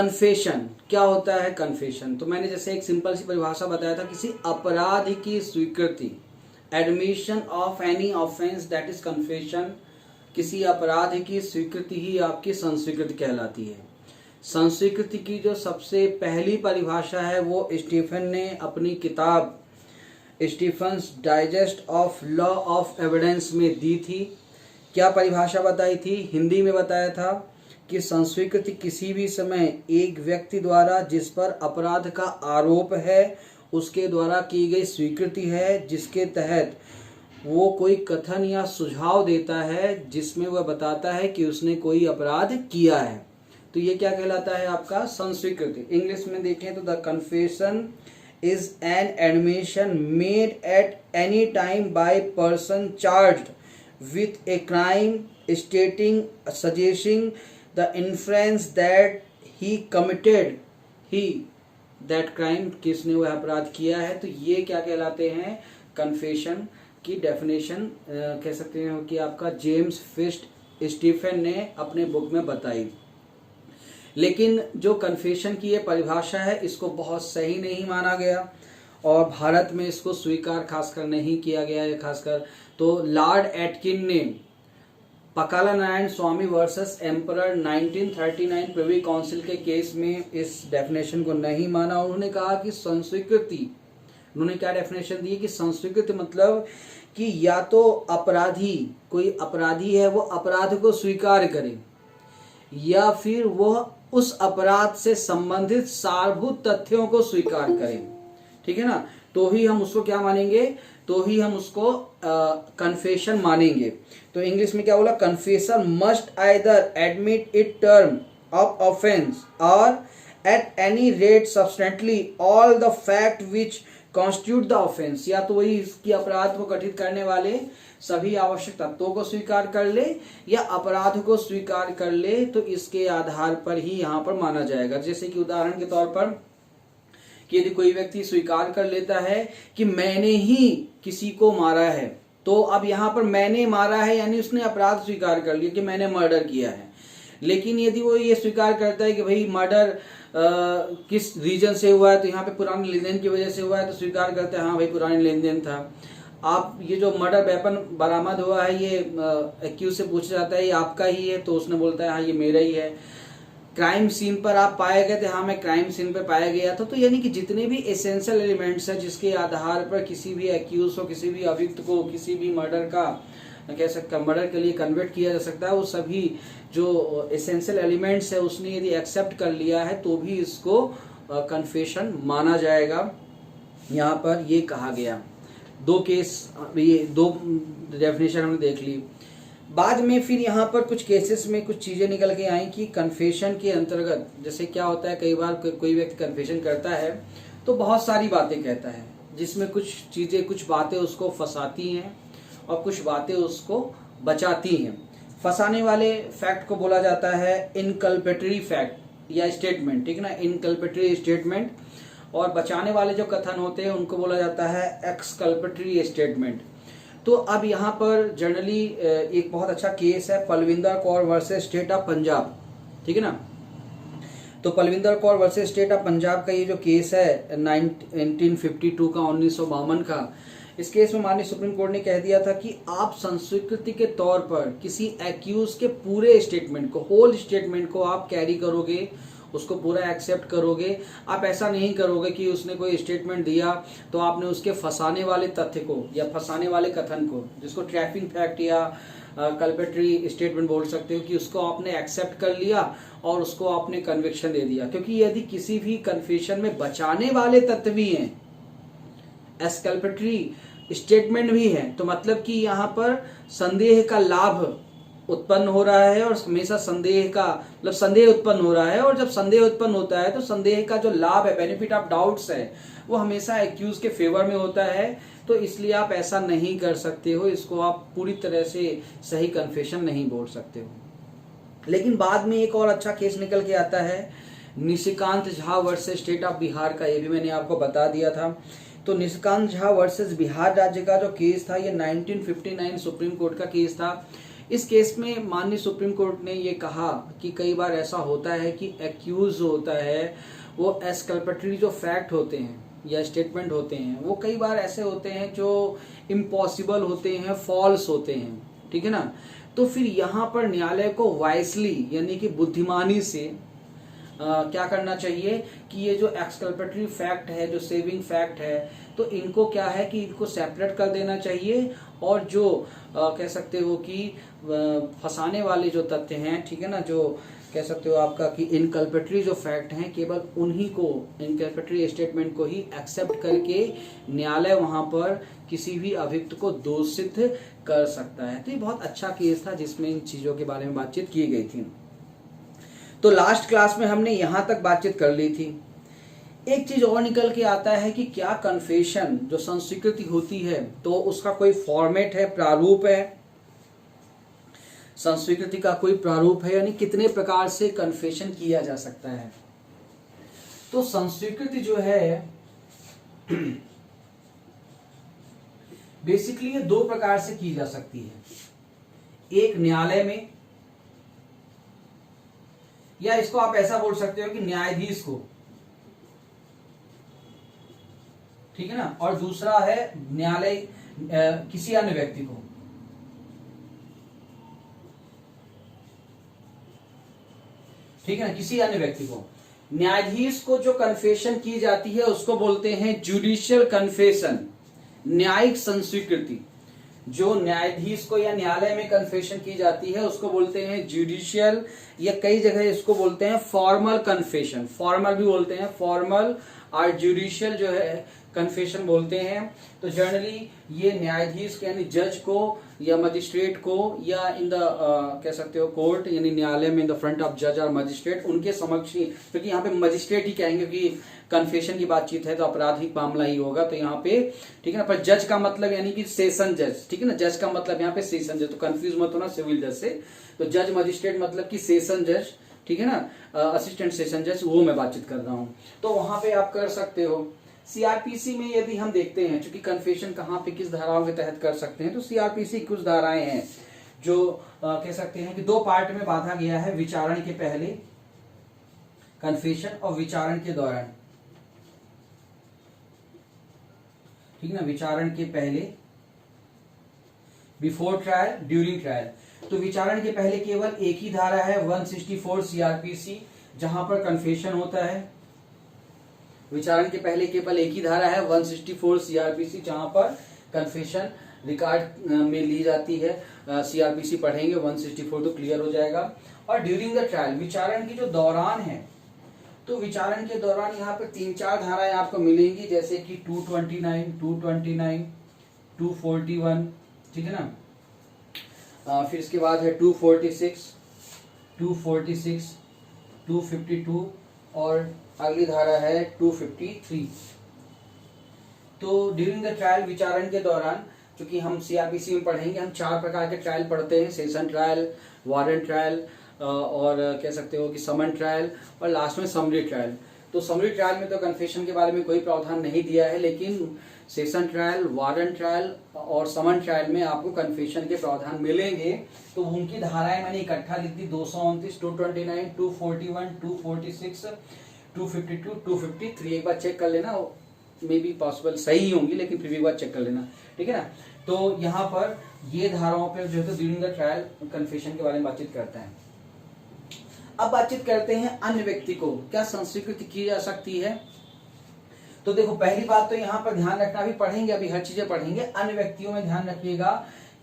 Confession क्या होता है? कन्फेशन तो मैंने जैसे एक सिंपल सी परिभाषा बताया था, किसी अपराध की स्वीकृति, admission of any offence that is confession. किसी अपराध की स्वीकृति ही आपकी संस्वीकृति कहलाती है। संस्वीकृति की जो सबसे पहली परिभाषा है वो स्टीफन ने अपनी किताब Stephen's Digest of Law of Evidence में दी थी। क्या परिभाषा बताई थी? हिंदी में बताया था कि संस्वीकृति किसी भी समय एक व्यक्ति द्वारा जिस पर अपराध का आरोप है उसके द्वारा की गई स्वीकृति है, जिसके तहत वो कोई कथन या सुझाव देता है जिसमें वह बताता है कि उसने कोई अपराध किया है। तो ये क्या कहलाता है? आपका संस्वीकृति। इंग्लिश में देखें तो the confession is an admission made at any time by person charged with a crime, suggesting the inference that he committed that crime, किसने वह अपराध किया है। तो ये क्या कहलाते हैं? कन्फेशन की डेफिनेशन कह सकते हैं कि आपका जेम्स फिस्ट स्टीफन ने अपने बुक में बताई। लेकिन जो कन्फेशन की ये परिभाषा है इसको बहुत सही नहीं माना गया और भारत में इसको स्वीकार खासकर नहीं किया गया है। खासकर तो लॉर्ड एटकिन ने पकाला नारायण स्वामी वर्सेस एम्परर 1939 प्रिवी काउंसिल के केस में इस डेफिनेशन को नहीं माना। उन्होंने कहा कि संस्वीकृति, उन्होंने क्या डेफिनेशन दी कि संस्वीकृति मतलब कि या तो अपराधी, कोई अपराधी है वो अपराध को स्वीकार करे या फिर वह उस अपराध से संबंधित सारभूत तथ्यों को स्वीकार करें, ठीक है ना, तो ही हम उसको क्या मानेंगे, तो ही हम उसको कन्फेशन मानेंगे। तो इंग्लिश में क्या बोला? Confessor must either admit it term of offence और at any rate substantially all the fact which constitute the offence, या तो वही इसकी अपराध को गठित करने वाले सभी आवश्यक तत्वों को स्वीकार कर ले या अपराध को स्वीकार कर ले, तो इसके आधार पर ही यहाँ पर माना जाएगा। जैसे कि उदाहरण के तौर पर कि यदि कोई व्यक्ति स्वीकार कर लेता है कि मैंने ही किसी को मारा है, तो अब यहाँ पर मैंने मारा है यानी उसने अपराध स्वीकार कर लिया कि मैंने मर्डर किया है। लेकिन यदि वो ये स्वीकार करता है कि भाई मर्डर किस रीजन से हुआ है, तो यहाँ पे पुराने लेन देन की वजह से हुआ है, तो स्वीकार करते हैं हाँ भाई पुराने लेन देन था। आप ये जो मर्डर वेपन बरामद हुआ है ये एक्यूज से पूछा जाता है ये आपका ही है, तो उसने बोलता है हाँ ये मेरा ही है। क्राइम सीन पर आप पाए गए थे, हाँ मैं क्राइम सीन पर पाया गया था। तो यानी कि जितने भी एसेंशियल एलिमेंट्स हैं जिसके आधार पर किसी भी एक्यूज को, किसी भी अभियुक्त को किसी भी मर्डर का कह सकता मर्डर के लिए कन्वर्ट किया जा सकता है, वो सभी जो एसेंशियल एलिमेंट्स है उसने यदि एक्सेप्ट कर लिया है तो भी इसको कन्फेशन माना जाएगा। यहाँ पर ये कहा गया। दो केस, ये दो डेफिनेशन हमने देख ली। बाद में फिर यहाँ पर कुछ केसेस में कुछ चीज़ें निकल के आई कि कन्फेशन के अंतर्गत जैसे क्या होता है, कई बार कोई व्यक्ति कन्फेशन करता है तो बहुत सारी बातें कहता है जिसमें कुछ चीज़ें, कुछ बातें उसको फंसाती हैं और कुछ बातें उसको बचाती हैं। फंसाने वाले फैक्ट को बोला जाता है इनकल्पेटरी फैक्ट या स्टेटमेंट, ठीक है ना, इनकल्पेटरी स्टेटमेंट। और बचाने वाले जो कथन होते हैं उनको बोला जाता है एक्सकल्पेटरी स्टेटमेंट। तो अब यहाँ पर जनरली एक बहुत अच्छा केस है Palvinder Kaur versus State of Punjab, ठीक है ना। तो Palvinder Kaur versus State of Punjab का ये जो केस है 1952 का, 1952 का, इस केस में माननीय सुप्रीम कोर्ट ने कह दिया था कि आप संस्वीकृति के तौर पर किसी एक्यूज के पूरे स्टेटमेंट को, होल स्टेटमेंट को आप कैरी करोगे, उसको पूरा एक्सेप्ट करोगे। आप ऐसा नहीं करोगे कि उसने कोई स्टेटमेंट दिया तो आपने उसके फंसाने वाले तथ्य को या फंसाने वाले कथन को, जिसको ट्रैपिंग फैक्ट या कल्पेटरी स्टेटमेंट बोल सकते हो, कि उसको आपने एक्सेप्ट कर लिया और उसको आपने कन्विक्शन दे दिया। क्योंकि यदि किसी भी कन्फेशन में बचाने वाले तथ्य भी हैं, एक्सकल्पेटरी स्टेटमेंट भी है, तो मतलब कि यहाँ पर संदेह का लाभ उत्पन्न हो रहा है और हमेशा संदेह का मतलब संदेह उत्पन्न हो रहा है, और जब संदेह उत्पन्न होता है तो संदेह का जो लाभ है, बेनिफिट ऑफ डाउट्स है, वो हमेशा एक्यूज के फेवर में होता है। तो इसलिए आप ऐसा नहीं कर सकते हो, इसको आप पूरी तरह से सही कन्फेशन नहीं बोल सकते हो। लेकिन बाद में एक और अच्छा केस निकल के आता है Nishikant Jha versus State of Bihar का, ये भी मैंने आपको बता दिया था। तो निशिकांत झा वर्सेस बिहार राज्य का जो केस था ये 1959 सुप्रीम कोर्ट का केस था। इस केस में माननीय सुप्रीम कोर्ट ने ये कहा कि कई बार ऐसा होता है कि एक्यूज जो होता है वो एक्सकल्पेटरी जो फैक्ट होते हैं या स्टेटमेंट होते हैं वो कई बार ऐसे होते हैं जो इम्पॉसिबल होते हैं, फॉल्स होते हैं, ठीक है ना। तो फिर यहाँ पर न्यायालय को वाइसली यानी कि बुद्धिमानी से क्या करना चाहिए कि ये जो एक्सकल्पेटरी फैक्ट है, जो सेविंग फैक्ट है, तो इनको क्या है कि इनको सेपरेट कर देना चाहिए और जो कह सकते हो कि फंसाने वाले जो तथ्य हैं, ठीक है ना, जो कह सकते हो आपका कि इनकल्पेटरी जो फैक्ट हैं केवल उन्हीं को, इनकल्पेटरी स्टेटमेंट को ही एक्सेप्ट करके न्यायालय वहां पर किसी भी अभियुक्त को दोष सिद्ध कर सकता है। तो ये बहुत अच्छा केस था जिसमें इन चीजों के बारे में बातचीत की गई थी। तो लास्ट क्लास में हमने यहां तक बातचीत कर ली थी। एक चीज और निकल के आता है कि क्या कन्फेशन जो संस्वीकृति होती है तो उसका कोई फॉर्मेट है, प्रारूप है, संस्वीकृति का कोई प्रारूप है, यानी कितने प्रकार से कन्फेशन किया जा सकता है। तो संस्वीकृति जो है बेसिकली ये दो प्रकार से की जा सकती है। एक न्यायालय में, या इसको आप ऐसा बोल सकते हो कि न्यायाधीश को, ठीक है ना, और दूसरा है न्यायालय किसी अन्य व्यक्ति को। ठीक है ना, किसी अन्य व्यक्ति को। न्यायाधीश को जो कन्फेशन की जाती है उसको बोलते हैं जुडिशियल कन्फेशन, न्यायिक संस्वीकृति। जो न्यायाधीश को या न्यायालय में कन्फेशन की जाती है उसको बोलते हैं जुडिशियल, या कई जगह इसको बोलते हैं फॉर्मल कन्फेशन। फॉर्मल भी बोलते हैं, फॉर्मल और जुडिशियल जो है कन्फेशन बोलते हैं। तो जनरली ये न्यायाधीश यानी जज को या मजिस्ट्रेट को या इन द कह सकते हो कोर्ट यानी न्यायालय में इन द फ्रंट ऑफ जज और मजिस्ट्रेट उनके समक्ष ही, क्योंकि यहाँ पे मजिस्ट्रेट ही कहेंगे कि कन्फेशन की बातचीत है तो आपराधिक मामला ही होगा, तो यहाँ पे ठीक है ना। पर जज का मतलब यानी कि सेशन जज, ठीक है ना, जज का मतलब यहाँ पे सेशन जज, तो कंफ्यूज मत होना सिविल जज से। तो जज मजिस्ट्रेट मतलब कि सेशन जज, ठीक है ना, असिस्टेंट सेशन जज, वो मैं बातचीत कर रहा हूँ। तो वहां पे आप कर सकते हो। सीआरपीसी में यदि हम देखते हैं, चूंकि कन्फेशन कहाँ पे किस धाराओं के तहत कर सकते हैं, तो सीआरपीसी कुछ धाराएं हैं जो कह सकते हैं कि दो पार्ट में बांधा गया है, विचारण के पहले कन्फेशन और विचारण के दौरान, ठीक है ना, विचारण के पहले बिफोर ट्रायल, ड्यूरिंग ट्रायल। तो विचारण के पहले केवल एक ही धारा है 164 सीआरपीसी जहां पर कन्फेशन होता है। विचारण के पहले केवल एक ही धारा है 164 सीआरपीसी जहां पर कन्फेशन रिकॉर्ड में ली जाती है। सीआरपीसी पढ़ेंगे 164 तो क्लियर हो जाएगा। और ड्यूरिंग द ट्रायल, विचारण की जो दौरान है, तो विचारण के दौरान यहाँ पे 3-4 धाराएं आपको मिलेंगी, जैसे कि 229, 241, ठीक है ना। फिर इसके बाद है 246, 252 और अगली धारा है 253। तो ड्यूरिंग द ट्रायल, विचारण के दौरान, क्योंकि हम सीआरपीसी में पढ़ेंगे, हम 4 प्रकार के ट्रायल पढ़ते हैं, सेशन ट्रायल, वारंट ट्रायल और कह सकते हो कि समन ट्रायल और लास्ट में समरी ट्रायल। तो समरी ट्रायल में तो कन्फेशन के बारे में कोई प्रावधान नहीं दिया है, लेकिन सेशन ट्रायल, वारंट ट्रायल और समन ट्रायल में आपको कन्फेशन के प्रावधान मिलेंगे। तो उनकी धाराएं मैंने इकट्ठा लिख दी, 229, 229, 241, 246, 252, 253। एक बार चेक कर लेना, मे बी पॉसिबल सही होंगी लेकिन फिर भी एक बार चेक कर लेना, ठीक है ना। तो यहाँ पर ये धाराओं पर जो है ड्यूरिंग द ट्रायल कन्फेशन के बारे में बातचीत करता है। अब बातचीत करते हैं अन्य व्यक्ति को क्या संस्वीकृति की जा सकती है। तो देखो, पहली बात तो यहाँ पर ध्यान रखना, भी पढ़ेंगे, अभी हर चीजें पढ़ेंगे। अन्य व्यक्तियों में ध्यान रखिएगा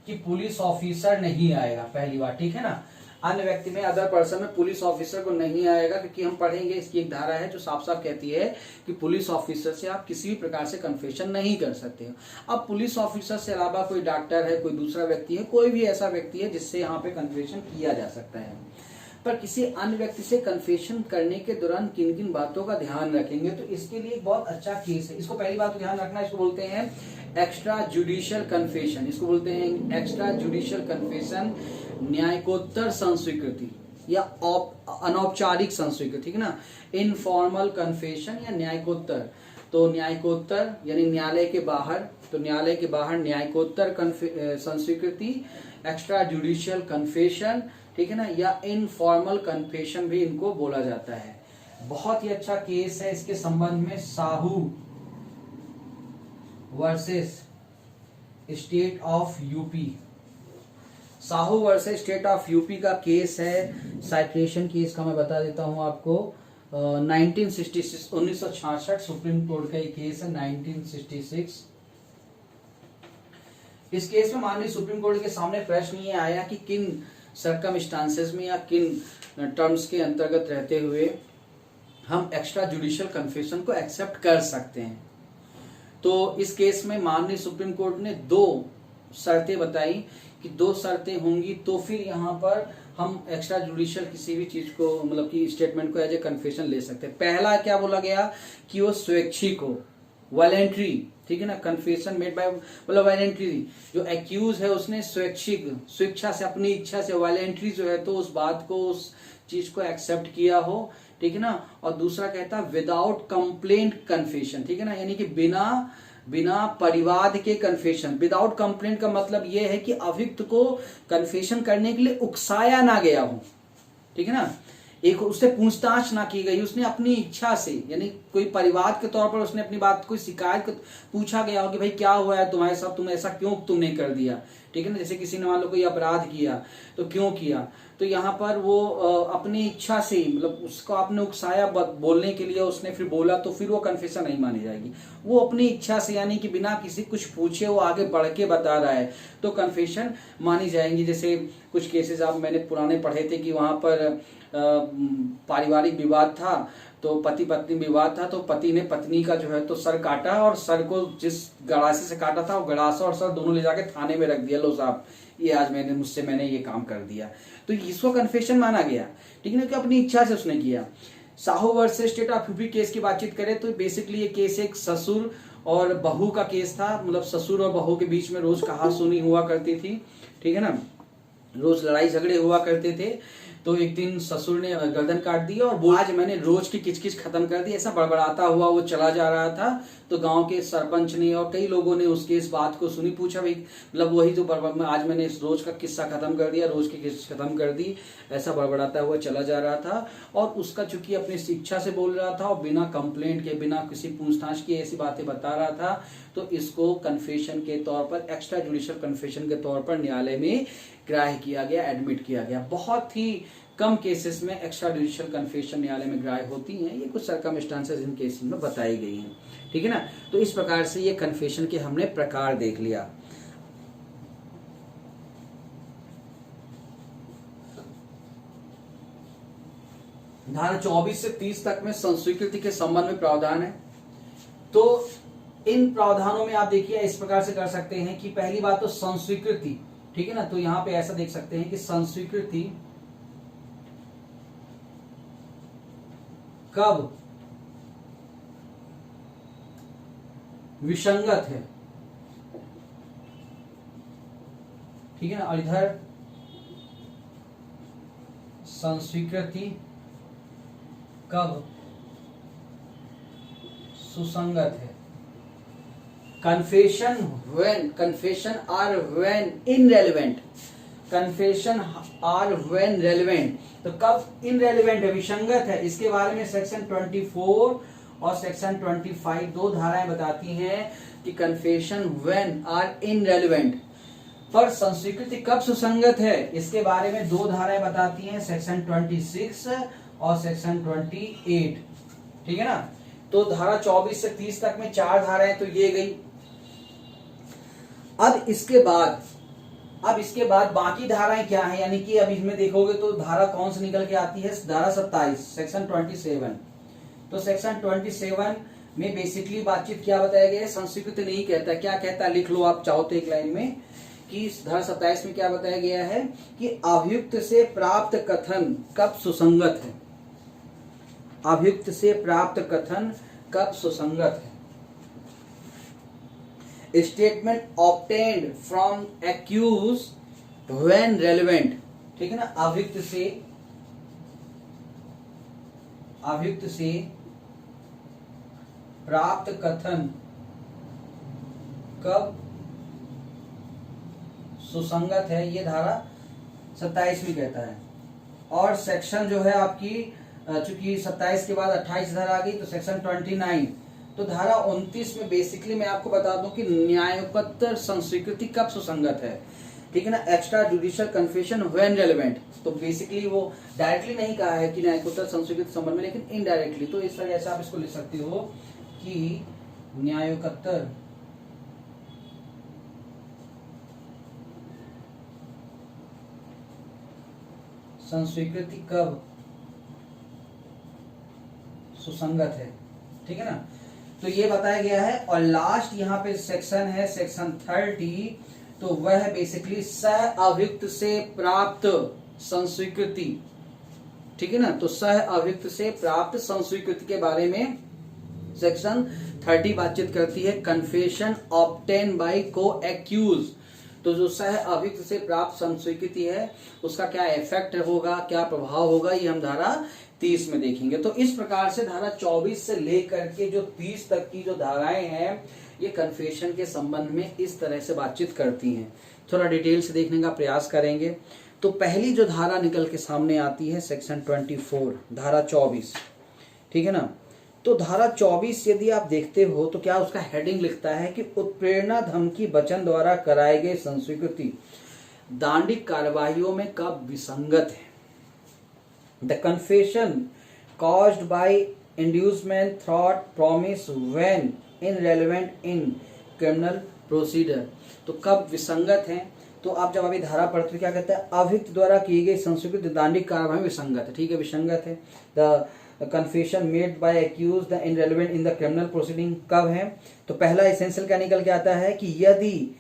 कि पुलिस ऑफिसर नहीं आएगा, पहली बात, ठीक है ना। अन्य व्यक्ति में, अदर पर्सन में पुलिस ऑफिसर को नहीं आएगा, क्योंकि हम पढ़ेंगे इसकी एक धारा है जो साफ साफ कहती है कि पुलिस ऑफिसर से आप किसी भी प्रकार से कन्फेशन नहीं कर सकते हो। अब पुलिस ऑफिसर से अलावा कोई डॉक्टर है, कोई दूसरा व्यक्ति है, कोई भी ऐसा व्यक्ति है जिससे यहाँ पे कन्फेशन किया जा सकता है। पर किसी अन्य व्यक्ति से कन्फेशन करने के दौरान किन किन बातों का ध्यान रखेंगे, तो इसके लिए बहुत अच्छा केस है। इसको पहली बात तो ध्यान रखना, इसको बोलते हैं एक्स्ट्रा जुडिशियल कन्फेशन, इसको बोलते हैं एक्स्ट्रा जुडिशियल कन्फेशन, न्यायिकोत्तर संस्वीकृति या अनौपचारिक संस्वीकृति, ठीक है ना, इनफॉर्मल कन्फेशन या न्यायिकोत्तर। तो न्यायिकोत्तर यानी न्यायालय के बाहर, तो न्यायालय के बाहर न्यायिकोत्तर संस्वीकृति, एक्स्ट्रा जुडिशियल कन्फेशन, ठीक है ना, या इनफॉर्मल कन्फेशन भी इनको बोला जाता है। बहुत ही अच्छा केस है इसके संबंध में, Sahu versus State of UP. Sahu versus State of UP का केस है। साइटेशन केस का मैं बता देता हूं आपको। 1966 सुप्रीम कोर्ट का ये केस है, 1966। इस केस में माननीय सुप्रीम कोर्ट के सामने प्रश्न ये आया कि किन सर्कमस्टांसेस में या किन टर्म्स के अंतर्गत रहते हुए हम एक्स्ट्रा जुडिशियल कन्फेशन को एक्सेप्ट कर सकते हैं। तो इस केस में माननीय सुप्रीम कोर्ट ने 2 शर्तें बताई कि 2 शर्तें होंगी तो फिर यहाँ पर हम एक्स्ट्रा जुडिशियल किसी भी चीज को, मतलब कि स्टेटमेंट को एज ए कन्फेशन ले सकते हैं। पहला क्या बोला गया कि वो स्वैच्छिक हो, वॉलेंट्री, ठीक है ना, कन्फेशन मेड बाय, मतलब वॉलेंट्री। जो एक्यूज है उसने स्वैच्छिक, स्वेच्छा से, अपनी इच्छा से, वॉलेंट्री जो है तो उस बात को, उस चीज को एक्सेप्ट किया हो, ठीक है ना। और दूसरा कहता विदाउट कंप्लेंट कन्फेशन, ठीक है ना, यानी कि बिना परिवाद के कन्फेशन। विदाउट कंप्लेंट का मतलब यह है कि अभियुक्त को कन्फेशन करने के लिए उकसाया ना गया हो, ठीक है ना, एक उससे पूछताछ ना की गई, उसने अपनी इच्छा से, यानी कोई परिवाद के तौर पर उसने अपनी बात, कोई शिकायत पूछा गया हो कि भाई क्या हुआ है तुम्हारे साथ, तुम ऐसा क्यों तुमने कर दिया, ठीक है ना। जैसे किसी ने मान लो कोई अपराध किया तो क्यों किया, तो यहाँ पर वो अपनी इच्छा से, मतलब उसको आपने उकसाया बोलने के लिए, उसने फिर बोला, तो फिर वो कन्फेशन नहीं मानी जाएगी। वो अपनी इच्छा से, यानी कि बिना किसी कुछ पूछे वो आगे बढ़ के बता रहा है तो कन्फेशन मानी जाएंगी। जैसे कुछ केसेस आप मैंने पुराने पढ़े थे कि वहां पर पारिवारिक विवाद था, तो पति पत्नी विवाद था, तो पति ने पत्नी का जो है तो सर काटा, और सर को जिस गड़ासे से काटा था वो गड़ासा और सर दोनों ले जाके थाने में रख दिया, लो साहब ये आज मैंने ये काम कर दिया, तो इसको कन्फेशन माना गया, ठीक है ना, कि अपनी इच्छा से उसने किया। Sahu versus State of UP case की बातचीत करें तो बेसिकली ये केस एक ससुर और बहू का केस था। मतलब ससुर और बहू के बीच में रोज कहासुनी हुआ करती थी, ठीक है ना, रोज लड़ाई झगड़े हुआ करते थे। तो एक दिन ससुर ने गर्दन काट दी और बोला आज मैंने रोज की किचकिच खत्म कर दी, ऐसा बड़बड़ाता हुआ वो चला जा रहा था। तो गांव के सरपंच ने और कई लोगों ने उसके इस बात को सुनी, पूछा भाई, मतलब वही तो आज मैंने इस रोज का किस्सा खत्म कर दिया, रोज की किस्सा खत्म कर दी, ऐसा बड़बड़ाता हुआ चला जा रहा था। और उसका चूंकि अपनी इच्छा से बोल रहा था और बिना कंप्लेंट के, बिना किसी पूछताछ के ऐसी बातें बता रहा था, तो इसको कन्फेशन के तौर पर, एक्स्ट्रा जुडिशियल कन्फेशन के तौर पर न्यायालय में ग्राह्य किया गया, एडमिट किया गया। बहुत ही कम केसेस में एक्स्ट्रा जुडिशियल कन्फेशन न्यायालय में ग्राह्य होती हैं। ये कुछ सर्कमस्टांसेस इन केसेस में बताई गई हैं, ठीक है ना। तो इस प्रकार से ये कन्फेशन के हमने प्रकार देख लिया। धारा 24 से 30 तक में संस्वीकृति के संबंध में प्रावधान है। तो इन प्रावधानों में आप देखिए इस प्रकार से कर सकते हैं कि पहली बात तो संस्वीकृति, ठीक है ना, तो यहां पे ऐसा देख सकते हैं कि संस्वीकृति कब विसंगत है, ठीक है ना, और इधर संस्वीकृति कब सुसंगत है। Confession are when irrelevant, confession are when relevant, तो कब इनरेलेवेंट है, विसंगत है, इसके बारे में सेक्शन 24 और सेक्शन 25 दो धाराएं बताती हैं कि कन्फेशन व्हेन आर इनरेलेवेंट। पर संस्वीकृति कब सुसंगत है, इसके बारे में दो धाराएं बताती हैं, सेक्शन 26 और सेक्शन 28, ठीक है ना। तो धारा 24 से 30 तक में 4 धाराएं तो ये गई। अब इसके बाद बाकी धाराएं क्या है, यानी कि अब इसमें देखोगे तो धारा कौन सी निकल के आती है, धारा 27 सेक्शन 27। तो सेक्शन 27 में बेसिकली बातचीत क्या बताया गया है, संस्वीकृति नहीं कहता, क्या कहता है लिख लो आप चाहो तो एक लाइन में, कि धारा 27 में क्या बताया गया है कि अभियुक्त से प्राप्त कथन कब सुसंगत है, अभियुक्त से प्राप्त कथन कब सुसंगत है। Statement obtained from accused when relevant, ठीक है ना, अभियुक्त से प्राप्त कथन कब सुसंगत है, ये धारा 27वीं कहता है। और सेक्शन जो है आपकी, चूंकि 27 के बाद 28 धारा आ गई तो सेक्शन 29, तो धारा 29 में बेसिकली मैं आपको बता दूं कि न्यायोत्तर संस्वीकृति कब सुसंगत है, ठीक है ना, extra judicial confession when relevant. तो बेसिकली वो डायरेक्टली नहीं कहा है कि न्यायोत्तर संस्वीकृति संबंध में, लेकिन इनडायरेक्टली, तो इस तरह से आप इसको लिख सकते हो कि न्यायोत्तर संस्वीकृति कब सुसंगत है, ठीक है ना। तो ये बताया गया है। और लास्ट यहाँ पे सेक्शन है सेक्शन 30, तो वह है बेसिकली सह अभियुक्त से प्राप्त संस्वीकृति, ठीक है ना। तो सह अभियुक्त से प्राप्त संस्वीकृति के बारे में सेक्शन 30 बातचीत करती है। कन्फेशन ऑब्टेन बाय को एक्यूज, तो जो सह अभियुक्त से प्राप्त संस्वीकृति है उसका क्या इफेक्ट होगा, क्या प्रभाव होगा, ये हम धारा 30 में देखेंगे। तो इस प्रकार से धारा 24 से लेकर के जो 30 तक की जो धाराएं हैं ये कन्फेशन के संबंध में इस तरह से बातचीत करती हैं। थोड़ा डिटेल से देखने का प्रयास करेंगे। तो पहली जो धारा निकल के सामने आती है सेक्शन 24, धारा 24, ठीक है ना। तो धारा 24 यदि आप देखते हो तो क्या उसका हेडिंग लिखता है कि उत्प्रेरणा धमकी वचन द्वारा कराए गए संस्वीकृति दांडिक कार्यवाहियों में कब विसंगत है। The confession caused by inducement threat promise when irrelevant in criminal procedure, तो कब विसंगत है। तो आप जब अभी धारा पढ़ते हो क्या कहता है, अभियुक्त द्वारा की गई संस्वीकृति दांडिक कार्यवाही में विसंगत है, ठीक है, विसंगत है। The confession made by accused the irrelevant in the criminal proceeding कब है। तो पहला एसेंशियल क्या निकल के आता है कि यदि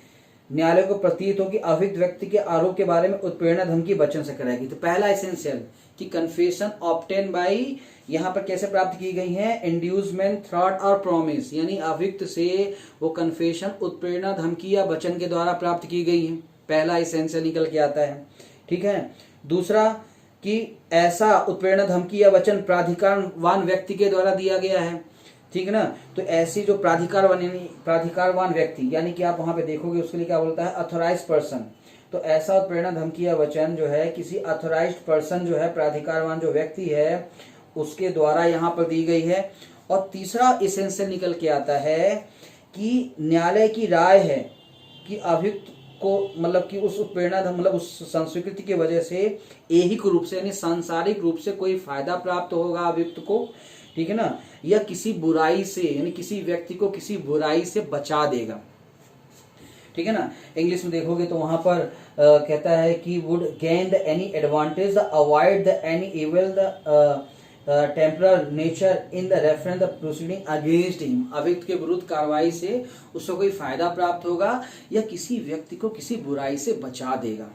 न्यायालय को प्रतीत हो कि अभियुक्त व्यक्ति के आरोप के बारे में उत्प्रेरणा धमकी वचन से कराएगी। तो पहला एसेंशियल कि कन्फेशन ऑब्टेन बाय यहाँ पर कैसे प्राप्त की गई है, इंड्यूसमेंट थ्रॉट और प्रॉमिस, यानी अभियुक्त से वो कन्फेशन उत्प्रेरणा धमकी या वचन के द्वारा प्राप्त की गई है। पहला एसेंशियल निकल के आता है, ठीक है। दूसरा कि ऐसा उत्प्रेरणा धमकी या वचन प्राधिकारवान व्यक्ति के द्वारा दिया गया है, ठीक है ना। तो ऐसी जो प्राधिकारवान व्यक्ति, यानी कि आप वहां पे देखोगे उसके लिए क्या बोलता है, अथोराइज्ड पर्सन। तो ऐसा उत्प्रेरणा धमकी या वचन जो है किसी अथोराइज्ड पर्सन जो है, प्राधिकारवान जो व्यक्ति है उसके द्वारा यहाँ पर दी गई है। और तीसरा एसेंशियल निकल के आता है कि न्यायालय की राय है कि अभियुक्त को मतलब कि उस उत्प्रेरणा मतलब उस संस्वीकृति की वजह से ऐहिक रूप से यानी सांसारिक रूप से कोई फायदा प्राप्त होगा अभियुक्त को, ठीक है ना, या किसी बुराई से यानी किसी व्यक्ति को किसी बुराई से बचा देगा, ठीक है ना। इंग्लिश में देखोगे तो वहां पर कहता है कि would gain the any advantage avoid the any evil the temporal nature in the reference the proceeding against him, अभियुक्त के विरुद्ध कार्रवाई से उसको कोई फायदा प्राप्त होगा या किसी व्यक्ति को किसी बुराई से बचा देगा।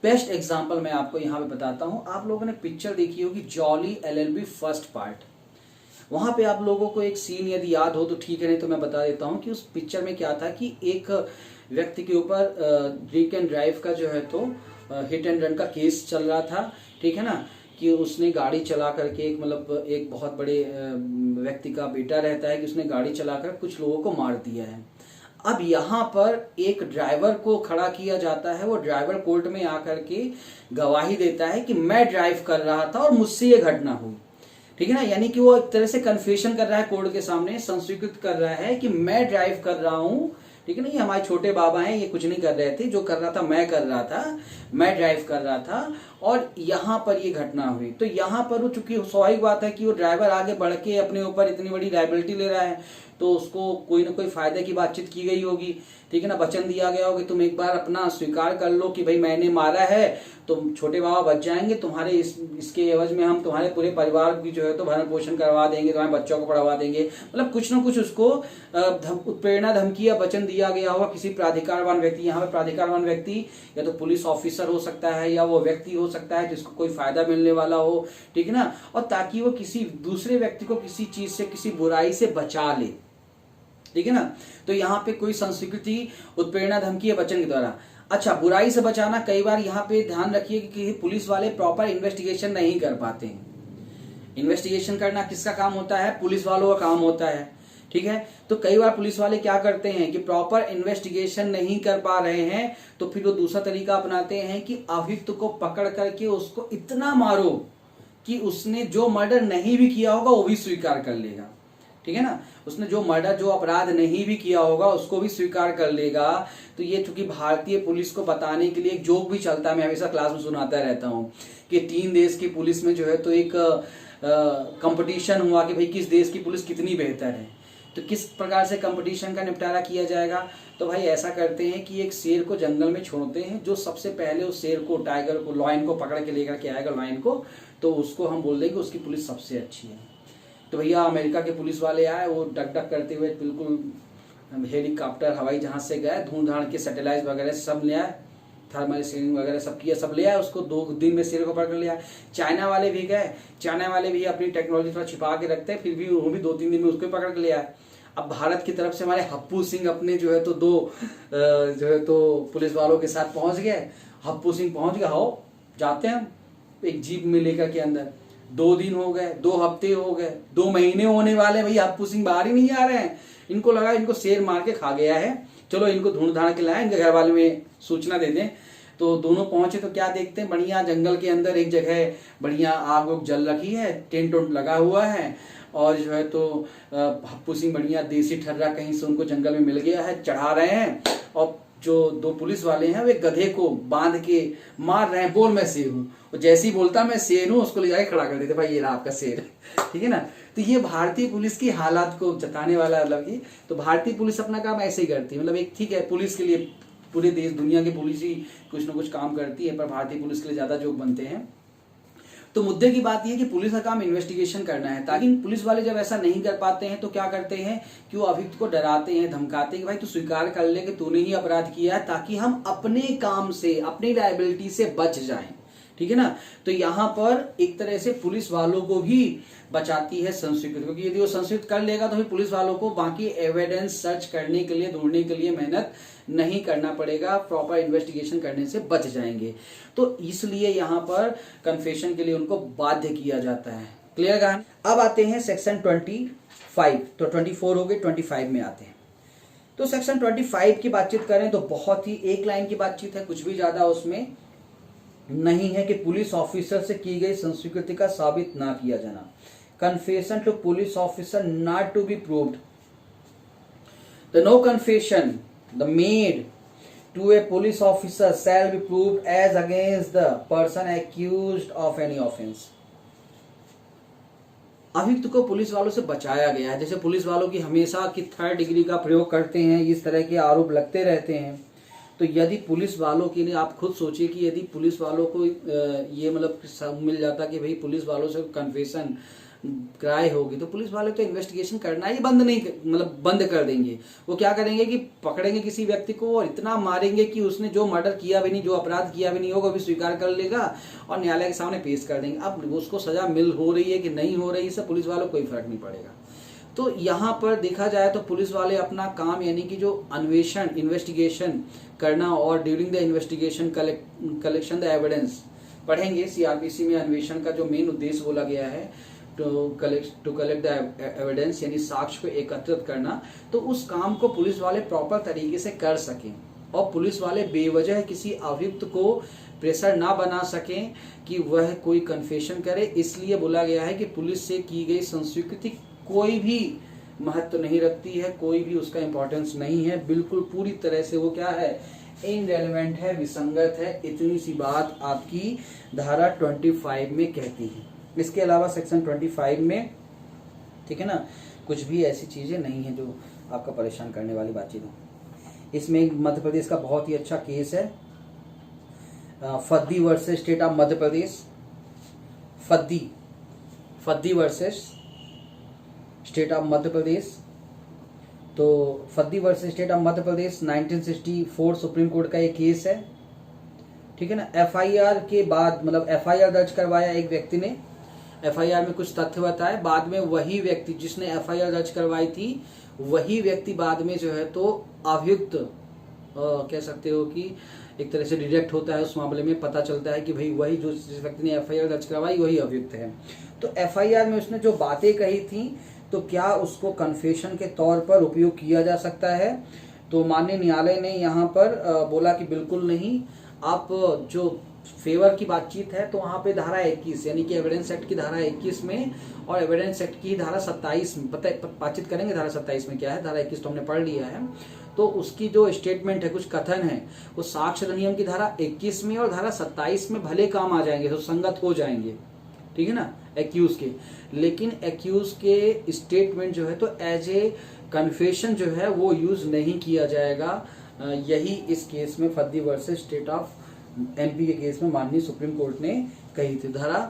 बेस्ट एग्जांपल मैं आपको यहाँ पे बताता हूँ। आप लोगों ने पिक्चर देखी होगी जॉली LLB फर्स्ट पार्ट, वहां पे आप लोगों को एक सीन यदि याद हो तो ठीक है, नहीं तो मैं बता देता हूँ कि उस पिक्चर में क्या था कि एक व्यक्ति के ऊपर ड्रिंक एंड ड्राइव का जो है तो हिट एंड रन का केस चल रहा था, ठीक है ना, कि उसने गाड़ी चला करके एक मतलब एक बहुत बड़े व्यक्ति का बेटा रहता है कि उसने गाड़ी चलाकर कुछ लोगों को मार दिया है। अब यहाँ पर एक ड्राइवर को खड़ा किया जाता है, वो ड्राइवर कोर्ट में आकर के गवाही देता है कि मैं ड्राइव कर रहा था और मुझसे ये घटना हुई, ठीक है ना, यानी कि वो एक तरह से कन्फेशन कर रहा है कोर्ट के सामने, संस्वीकृत कर रहा है कि मैं ड्राइव कर रहा हूँ, ठीक है ना। ये हमारे छोटे बाबा हैं, ये कुछ नहीं कर रहे थे, जो कर रहा था मैं कर रहा था, मैं ड्राइव कर रहा था और यहाँ पर ये घटना हुई। तो यहाँ पर वो चूंकि स्वाभाविक बात है कि वो ड्राइवर आगे बढ़ के अपने ऊपर इतनी बड़ी लायबिलिटी ले रहा है तो उसको कोई ना कोई फायदे की बातचीत की गई होगी, ठीक है ना, वचन दिया गया होगा तुम एक बार अपना स्वीकार कर लो कि भाई मैंने मारा है, तुम छोटे बाबा बच जाएंगे, तुम्हारे इसके एवज में हम तुम्हारे पूरे परिवार की जो है तो भरण पोषण करवा देंगे, तुम्हारे बच्चों को पढ़वा देंगे, मतलब कुछ ना कुछ उसको उत्प्रेरणा धमकी या वचन दिया गया होगा किसी प्राधिकारवान व्यक्ति। यहाँ पे प्राधिकारवान व्यक्ति या तो पुलिस ऑफिसर हो सकता है या वो व्यक्ति हो सकता है जिसको कोई फायदा मिलने वाला हो, ठीक है ना, और ताकि वो किसी दूसरे व्यक्ति को किसी चीज से किसी बुराई से बचा ले, ठीक है ना। तो यहाँ पे कोई संस्वीकृति उत्प्रेरणा धमकी या वचन के द्वारा। अच्छा, बुराई से बचाना, कई बार यहाँ पे ध्यान रखिए कि पुलिस वाले प्रॉपर इन्वेस्टिगेशन नहीं कर पाते हैं। इन्वेस्टिगेशन करना किसका काम होता है, पुलिस वालों का काम होता है, ठीक है। तो कई बार पुलिस वाले क्या करते हैं कि प्रॉपर इन्वेस्टिगेशन नहीं कर पा रहे हैं, तो फिर वो दूसरा तरीका अपनाते हैं कि अभियुक्त को पकड़ करके उसको इतना मारो कि उसने जो मर्डर नहीं भी किया होगा वो भी स्वीकार कर लेगा, ठीक है ना। उसने जो मर्डर, जो अपराध नहीं भी किया होगा उसको भी स्वीकार कर लेगा। तो ये चूंकि भारतीय पुलिस को बताने के लिए एक जोक भी चलता है, मैं हमेशा क्लास में सुनाता रहता हूँ कि 3 देश की पुलिस में जो है तो एक कंपटीशन हुआ कि भाई किस देश की पुलिस कितनी बेहतर है। तो किस प्रकार से कंपटीशन का निपटारा किया जाएगा, तो भाई ऐसा करते हैं कि एक शेर को जंगल में छोड़ते हैं, जो सबसे पहले उस शेर को, टाइगर को, लॉयन को पकड़ के लेकर के आएगा लॉयन को, तो उसको हम बोल देंगे उसकी पुलिस सबसे अच्छी है। तो भैया अमेरिका के पुलिस वाले आए, वो डक डक करते हुए बिल्कुल हेलीकॉप्टर, हवाई जहाज से गए, धूम धाड़ के सैटेलाइट वगैरह सब ले आए, थर्मल स्क्रीनिंग वगैरह सब किया, सब ले आए, उसको 2 दिन में शेर को पकड़ लिया। चाइना वाले भी गए, चाइना वाले भी अपनी टेक्नोलॉजी थोड़ा छिपा के रखते हैं, फिर भी वो भी 2-3 दिन में उसको पकड़ के ले आए। अब भारत की तरफ से हमारे हप्पू सिंह अपने जो है तो 2 जो है तो पुलिस वालों के साथ पहुंच गए। हप्पू सिंह पहुंच गया, हो जाते हैं एक जीप में लेकर के अंदर। 2 दिन हो गए, 2 हफ्ते हो गए, 2 महीने होने वाले, भैया हप्पू सिंह बाहर ही नहीं आ रहे हैं। इनको लगा इनको शेर मार के खा गया है, चलो इनको ढूंढ धाड़ के लाए, इनके घर वाले में सूचना दे दें। तो दोनों पहुंचे तो क्या देखते हैं, बढ़िया जंगल के अंदर एक जगह बढ़िया आग उग जल रखी है, टेंट उंट लगा हुआ है, और जो है तो हप्पू सिंह बढ़िया देसी ठर्रा कहीं से उनको जंगल में मिल गया है, चढ़ा रहे हैं। और जो 2 पुलिस वाले हैं वे गधे को बांध के मार रहे हैं, बोल मैं शेर हूं। और जैसे ही बोलता मैं शेर हूं, उसको ले जाके खड़ा कर देते, भाई ये रहा आपका शेर, ठीक है ना। तो ये भारतीय पुलिस की हालात को जताने वाला मतलब कि, तो भारतीय पुलिस अपना काम ऐसे ही करती है। मतलब एक ठीक है, पुलिस के लिए पूरे देश दुनिया की पुलिस ही कुछ ना कुछ काम करती है, पर भारतीय पुलिस के लिए ज्यादा जोक बनते हैं। तो मुद्दे की बात यह कि पुलिस का काम इन्वेस्टिगेशन करना है, ताकि पुलिस वाले जब ऐसा नहीं कर पाते हैं तो क्या करते हैं कि वो अभियुक्त को डराते हैं, धमकाते हैं कि भाई तू स्वीकार कर ले कि तूने ही अपराध किया है, ताकि हम अपने काम से, अपनी लायबिलिटी से बच जाएं, ठीक है ना। तो यहाँ पर एक तरह से पुलिस वालों को भी बचाती है संस्कृति, क्योंकि यदि वो संस्कृत कर लेगा तो फिर पुलिस वालों को बाकी एविडेंस सर्च करने के लिए, ढूंढने के लिए मेहनत नहीं करना पड़ेगा, प्रॉपर इन्वेस्टिगेशन करने से बच जाएंगे। तो इसलिए यहाँ पर कन्फेशन के लिए उनको बाध्य किया जाता है। क्लियर कहानी। अब आते हैं सेक्शन 25, तो 24 हो गए, 25 में आते हैं। तो सेक्शन 25 की बातचीत करें तो बहुत ही एक लाइन की बातचीत है, कुछ भी ज्यादा उसमें नहीं है कि पुलिस ऑफिसर से की गई संस्वीकृति का साबित ना किया जाना। Confession to police officer not to be proved, the no confession the made to a police officer shall be proved as against the person accused of any offense। अभियुक्त को पुलिस वालों से बचाया गया है। जैसे पुलिस वालों की हमेशा की 3rd डिग्री का प्रयोग करते हैं, इस तरह के आरोप लगते रहते हैं। तो यदि पुलिस वालों के लिए, आप खुद सोचिए कि यदि पुलिस वालों को ये मतलब मिल जाता कि भाई पुलिस वालों से कन्फेशन क्राई होगी, तो पुलिस वाले तो इन्वेस्टिगेशन करना ही बंद कर देंगे। वो क्या करेंगे कि पकड़ेंगे किसी व्यक्ति को और इतना मारेंगे कि उसने जो मर्डर किया भी नहीं, जो अपराध किया भी नहीं होगा, भी स्वीकार कर लेगा और न्यायालय के सामने पेश कर देंगे। अब उसको सजा मिल हो रही है कि नहीं हो रही, इससे पुलिस वालों को कोई फर्क नहीं पड़ेगा। तो यहाँ पर देखा जाए तो पुलिस वाले अपना काम यानी कि जो अन्वेषण, इन्वेस्टिगेशन करना और during the investigation collection the evidence, पढ़ेंगे सीआरपीसी में अन्वेषण का जो मेन उद्देश्य बोला गया है टू कलेक्ट द एविडेंस, यानी साक्ष्य को एकत्रित करना। तो उस काम को पुलिस वाले प्रॉपर तरीके से कर सकें और पुलिस वाले बेवजह किसी अभियुक्त को प्रेशर ना बना सकें कि वह कोई कन्फेशन करे। इसलिए बोला गया है कि पुलिस से की गई संस्वीकृति कोई भी महत्व नहीं रखती है, कोई भी उसका इंपॉर्टेंस नहीं है, बिल्कुल पूरी तरह से वो क्या है, इनरेलेवेंट है, विसंगत है। इतनी सी बात आपकी धारा 25 में कहती है। इसके अलावा सेक्शन 25 में, ठीक है ना, कुछ भी ऐसी चीजें नहीं है जो आपका परेशान करने वाली बातचीत हो। इसमें मध्य प्रदेश का बहुत ही अच्छा केस है, Faddi versus State of Madhya Pradesh. Faddi versus State of Madhya Pradesh. तो Faddi versus State of Madhya Pradesh 1964 Supreme Court का एक केस है, ठीक है ना। एफआईआर के बाद, मतलब एफआईआर दर्ज करवाया एक व्यक्ति ने, एफआईआर में कुछ तथ्य बताए, बाद में वही व्यक्ति जिसने एफआईआर दर्ज करवाई थी, वही व्यक्ति बाद में जो है तो अभियुक्त कह सकते हो कि एक तरह से डिटेक्ट होता है। उस मामले में पता चलता है कि भाई वही जिस व्यक्ति ने एफआईआर दर्ज करवाई वही अभियुक्त है। तो एफआईआर में उसने जो बातें कही थी तो क्या उसको कन्फेशन के तौर पर उपयोग किया जा सकता है? तो माननीय न्यायालय ने यहाँ पर बोला कि बिल्कुल नहीं। आप जो फेवर की बातचीत है तो वहाँ पे धारा 21 यानी कि एविडेंस एक्ट की धारा 21 में और एविडेंस एक्ट की धारा 27 में बातचीत करेंगे। धारा 27 में क्या है, धारा 21 तो हमने पढ़ लिया है। तो उसकी जो स्टेटमेंट है, कुछ कथन है, वो साक्ष्य अधिनियम की धारा 21 में और धारा 27 में भले काम आ जाएंगे, तो संगत हो जाएंगे, ठीक है ना, एक्यूज के। लेकिन एक्यूज के स्टेटमेंट जो है तो एज ए कन्फेशन जो है वो यूज नहीं किया जाएगा। यही इस केस में फद्दी वर्सेस स्टेट ऑफ एमपी के केस में माननीय सुप्रीम कोर्ट ने कही थी। धारा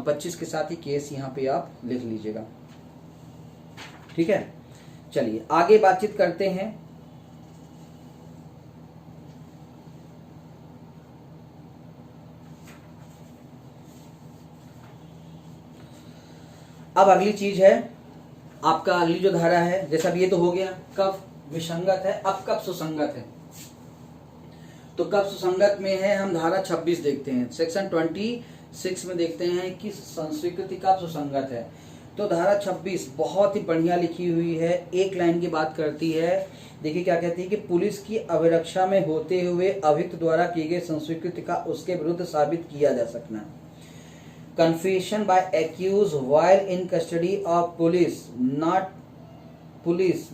25 के साथ ही केस यहाँ पे आप लिख लीजिएगा, ठीक है। चलिए आगे बातचीत करते हैं। अब अगली चीज है आपका, अगली जो धारा है, जैसा अब ये तो हो गया कब विसंगत है, अब कब सुसंगत है। तो कब सुसंगत में है, हम धारा 26 देखते हैं, सेक्शन 26 में देखते हैं कि संस्वीकृति कब सुसंगत है। तो धारा 26 बहुत ही बढ़िया लिखी हुई है, एक लाइन की बात करती है। देखिए क्या कहती है कि पुलिस की अभिरक्षा में होते हुए अभियुक्त द्वारा की गई संस्वीकृति का उसके विरुद्ध साबित किया जा सकना। Confession by accused while in custody of police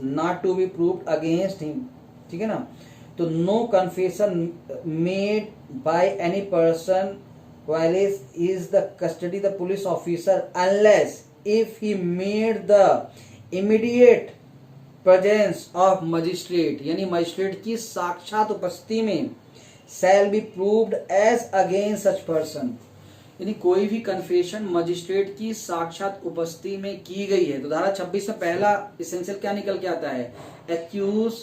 not to be proved against him, ठीक है ना। तो no confession made by any person while is the custody the police officer unless if he made the immediate presence of magistrate, यानी magistrate की साक्षात उपस्थिति में shall be proved as against such person, यानी कोई भी कन्फेशन मजिस्ट्रेट की साक्षात उपस्थिति में की गई है। तो धारा 26 में पहला एसेंशियल क्या निकल के आता है, एक्यूज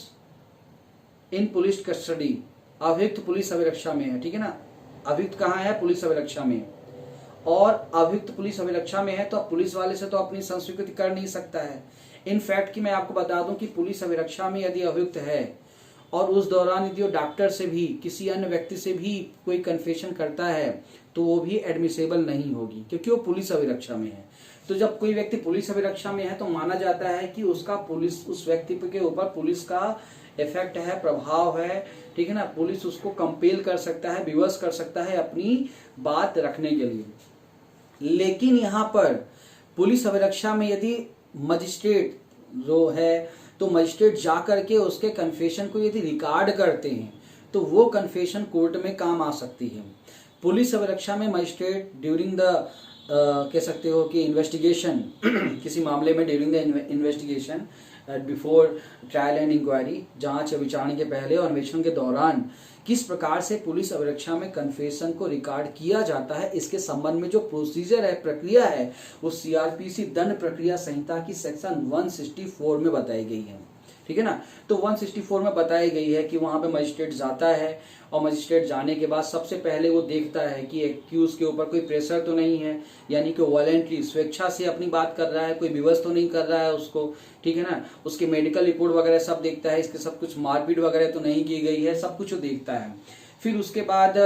इन पुलिस कस्टडी, अभियुक्त पुलिस अभिरक्षा में है, ठीक है ना। अभियुक्त कहाँ है, पुलिस अभिरक्षा में। और अभियुक्त पुलिस अभिरक्षा में है तो पुलिस वाले से तो अपनी संस्वीकृति कर नहीं सकता है। इनफैक्ट कि मैं आपको बता दूं कि पुलिस अभिरक्षा में यदि अभियुक्त है और उस दौरान यदि वो डॉक्टर से भी किसी अन्य व्यक्ति से भी कोई कन्फेशन करता है तो वो भी एडमिसेबल नहीं होगी, क्योंकि वो पुलिस अभिरक्षा में है। तो जब कोई व्यक्ति पुलिस अभिरक्षा में है तो माना जाता है कि उसका पुलिस, उस व्यक्ति के ऊपर पुलिस का इफेक्ट है, प्रभाव है, ठीक है ना। पुलिस उसको कंपेल कर सकता है, विवश कर सकता है अपनी बात रखने के लिए। लेकिन यहाँ पर पुलिस अभिरक्षा में यदि मजिस्ट्रेट जो है तो मजिस्ट्रेट जा करके उसके कन्फेशन को यदि रिकॉर्ड करते हैं तो वो कन्फेशन कोर्ट में काम आ सकती है। पुलिस अभिरक्षा में मजिस्ट्रेट ड्यूरिंग द कह सकते हो कि इन्वेस्टिगेशन किसी मामले में during the investigation before trial and inquiry, जांच या विचारणा के पहले और अन्वेषण के दौरान किस प्रकार से पुलिस अभिरक्षा में कन्फेशन को रिकॉर्ड किया जाता है, इसके संबंध में जो प्रोसीजर है, प्रक्रिया है, वो सीआरपीसी दंड प्रक्रिया संहिता की सेक्शन 164 में बताई गई है, ठीक है ना। तो 164 में बताई गई है कि वहां पे मजिस्ट्रेट जाता है और मजिस्ट्रेट जाने के बाद सबसे पहले वो देखता है कि एक्यूज के ऊपर कोई प्रेशर तो नहीं है, यानी कि वॉलेंटरी स्वेच्छा से अपनी बात कर रहा है, कोई विवश तो नहीं कर रहा है उसको, ठीक है ना। उसके मेडिकल रिपोर्ट वगैरह सब देखता है, इसके सब कुछ मारपीट वगैरह तो नहीं की गई है, सब कुछ वो देखता है। फिर उसके बाद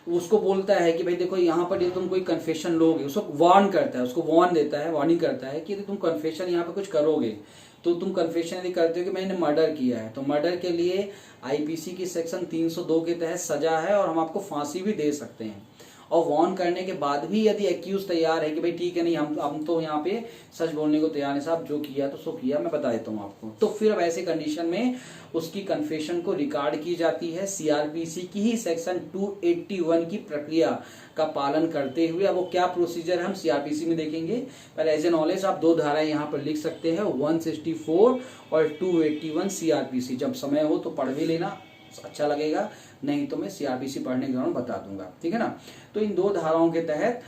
उसको बोलता है कि भाई देखो यहाँ पर ये तुम कोई कन्फेशन लोगे, उसको वार्न करता है, उसको वार्न देता है, वार्निंग करता है कि यदि तुम कन्फेशन यहाँ पे कुछ करोगे तो तुम कन्फेशन यदि करते हो कि मैंने मर्डर किया है तो मर्डर के लिए आईपीसी की सेक्शन 302 के तहत सजा है और हम आपको फांसी भी दे सकते हैं। और वार्न करने के बाद भी यदि एक्यूज तैयार है कि भाई ठीक है नहीं, हम तो यहाँ पे सच बोलने को तैयार है साहब, जो किया तो सो किया, मैं बता देता हूँ आपको, तो फिर अब ऐसे कंडीशन में उसकी कन्फेशन को रिकॉर्ड की जाती है सीआरपीसी की ही सेक्शन 281 की प्रक्रिया का पालन करते हुए। अब वो क्या प्रोसीजर हम सीआरपीसी में देखेंगे, पहले एज ए नॉलेज आप दो धाराएं यहाँ पर लिख सकते हैं, 164 और 281 सीआरपीसी। जब समय हो तो पढ़ भी लेना, अच्छा लगेगा, नहीं तो मैं सीआरपीसी पढ़ने के दौरान बता दूंगा, ठीक है ना। तो इन दो धाराओं के तहत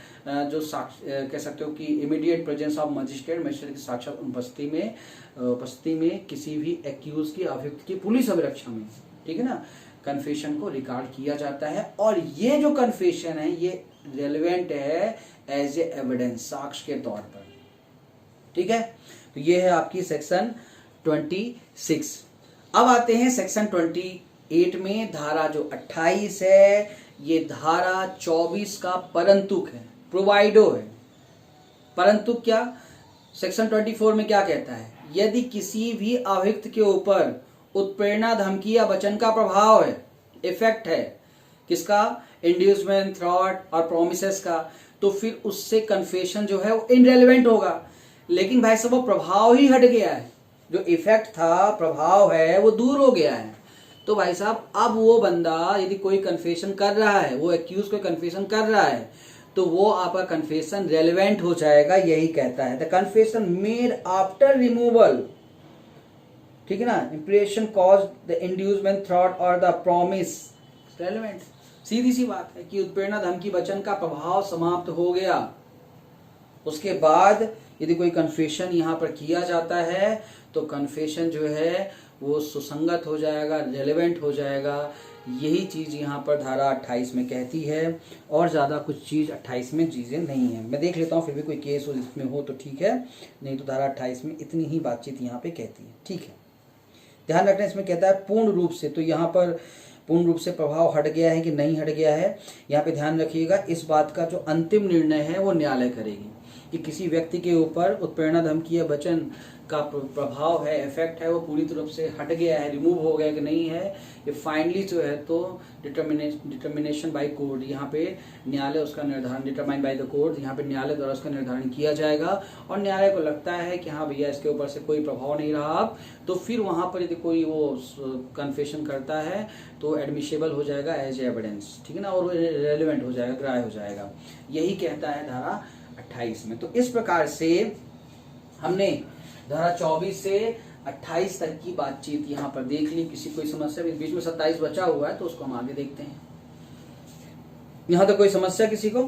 जो कह सकते हो कि इमीडिएट प्रेजेंस ऑफ मजिस्ट्रेट की साक्षात उपस्थिति में किसी भी एक्यूज की, अभियुक्त की पुलिस अभिरक्षा में, ठीक है ना, कन्फेशन को रिकॉर्ड किया जाता है। और ये जो कन्फेशन है ये रेलेवेंट है एज ए एविडेंस, साक्ष्य के तौर पर, ठीक है। तो ये है आपकी सेक्शन 26। अब आते हैं सेक्शन 28 में, धारा जो 28 है ये धारा 24 का परंतुक है, प्रोवाइडो है। परंतु क्या, सेक्शन 24 में क्या कहता है, यदि किसी भी अभियुक्त के ऊपर उत्प्रेरणा, धमकी या वचन का प्रभाव है, इफेक्ट है, किसका, इंड्यूसमेंट, थ्रॉट और प्रोमिसेस का, तो फिर उससे कन्फेशन जो है वो इनरेलेवेंट होगा। लेकिन भाई साहब वो प्रभाव ही हट गया है, जो इफेक्ट था, प्रभाव है, वो दूर हो गया है। तो भाई साहब अब वो बंदा यदि कोई कन्फेशन कर रहा है, वो एक्यूज को कन्फेशन कर रहा है, तो वो आपका कन्फेशन रेलेवेंट हो जाएगा, यही कहता है। The confession made after removal, ठीक है ना, impression cause the inducement, throat और द प्रॉमिस रेलेवेंट। सीधी सी बात है कि उत्प्रेरणा, धमकी, वचन का प्रभाव समाप्त हो गया, उसके बाद यदि कोई कन्फेशन यहाँ पर किया जाता है तो कन्फेशन जो है वो सुसंगत हो जाएगा, रेलेवेंट हो जाएगा। यही चीज यहाँ पर धारा 28 में कहती है, और ज्यादा कुछ चीज 28 में चीजें नहीं है। मैं देख लेता हूँ, फिर भी कोई केस हो जिसमें हो तो ठीक है, नहीं तो धारा 28 में इतनी ही बातचीत यहाँ पे कहती है, ठीक है। ध्यान रखना, इसमें कहता है पूर्ण रूप से, तो यहाँ पर पूर्ण रूप से प्रभाव हट गया है कि नहीं हट गया है, यहाँ पे ध्यान रखिएगा। इस बात का जो अंतिम निर्णय है वो न्यायालय करेगी कि किसी व्यक्ति के ऊपर उत्प्रेरणा, धमकी या वचन का प्रभाव है, इफेक्ट है, वो पूरी तरफ से हट गया है, रिमूव हो गया कि नहीं है। ये फाइनली जो है तो डिटर्मिनेशन बाय कोर्ट, यहाँ पे न्यायालय उसका निर्धारण, डिटरमाइन बाय द कोर्ट, यहाँ पे न्यायालय द्वारा उसका निर्धारण किया जाएगा। और न्यायालय को लगता है कि हाँ भैया इसके ऊपर से कोई प्रभाव नहीं रहा अब, तो फिर वहाँ पर यदि कोई वो कन्फेशन करता है तो एडमिशेबल हो जाएगा एज एविडेंस, ठीक है ना, और रेलिवेंट हो जाएगा, ग्राह्य हो जाएगा। यही कहता है धारा 28 में। तो इस प्रकार से हमने धारा 24 से 28 तक की बातचीत यहाँ पर देख ली। किसी कोई समस्या, बीच में 27 बचा हुआ है तो उसको हम आगे देखते हैं। यहाँ तक कोई समस्या किसी को?